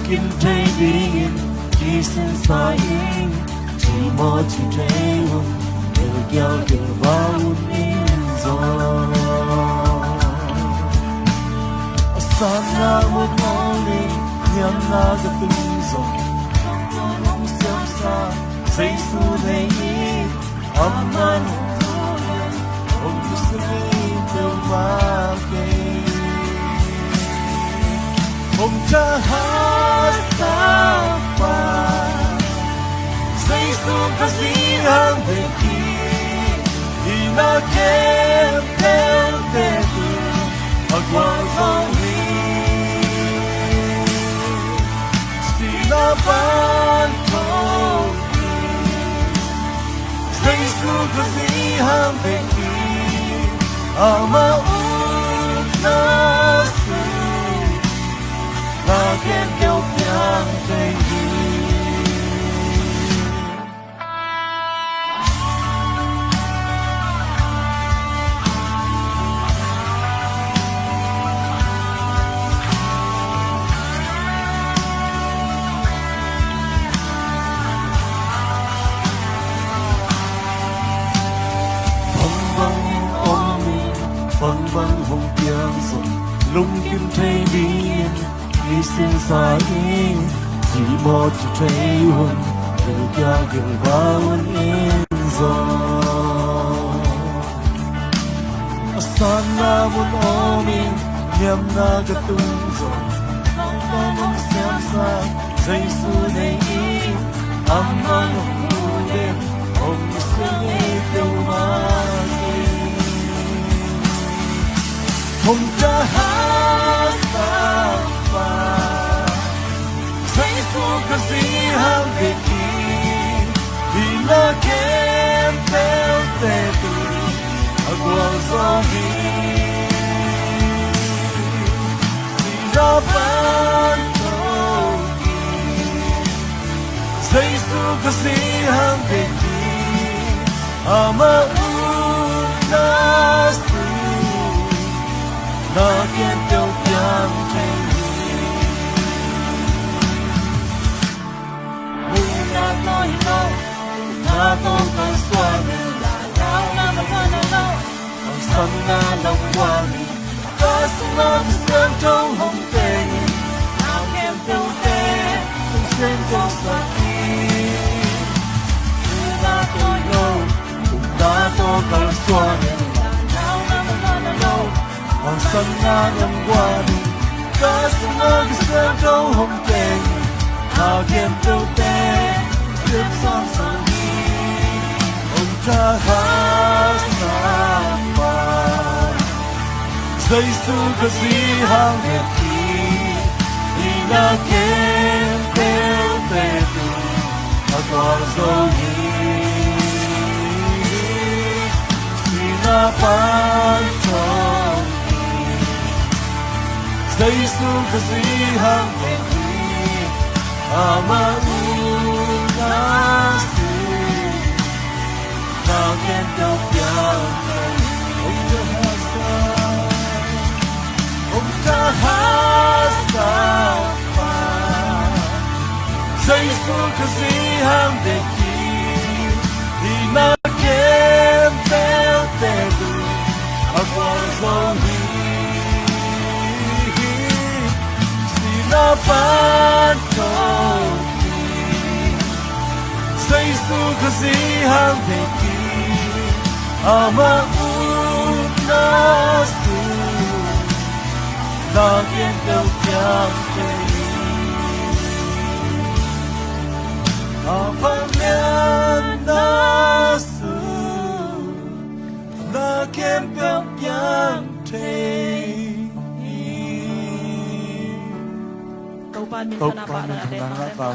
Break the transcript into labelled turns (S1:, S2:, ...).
S1: kim thay biển chỉ xin sai chỉ mò chỉ thấy hồn đều giao đều vào in gió sana một ngôi nhắm na cái từng gió không xem xa say su này aman ông sẽ từ mà kề ông cha hát sao mà say su cái gì hàng về thì nó kém theo thế từ ở qua dòng na ban thâu Jesus kasi ham beki ama unasu na ken kêu piang tay văng văng hồng tiếng rộn lung kim thấy biển đi xin xa đi chỉ mò chỉ thấy hồn từ kia gần vào yên gió sana muốn ôm mình nhắm na cái tung rộn nong ta muốn xem xa dây su này âm mang hồng đêm ông sẽ nghe tiêu mà hồng cha hát sao mà say su cái gì ham về thì nó kém theo tê từ ở qua gió thì nó vẫn đâu say su cái gì ham về ama unas na ken tiêu piang thay na nói no na to con xóa đi nào na mà quan no con sân na lòng qua đi ta sung na sớm trong hồng tê nào ken tiêu tê không xem cho sa đi na tôi no na to con xóa đi nào na mà quan no hoàng sân nga năm qua đi ta sung nga cái sớm trong hồng tê nào kiềm châu tê tiếp sang sang đi ông cha hát sao mà dây su cái gì hàng việt thì na kiềm theo tê từ ở qua dâu thì na ban cho dây su cái gì hàng về ama unas na ken kêu piang ông cha hát sao mà dây su cái gì hàng về thì na ken theo tê từ ở qua dòng na ban thâu say su cái gì hàng về ama unas na ken kêu piang tay ama mian na su na ken kêu piang tay
S2: Taupan min tanapa na
S1: Taupan min tanapa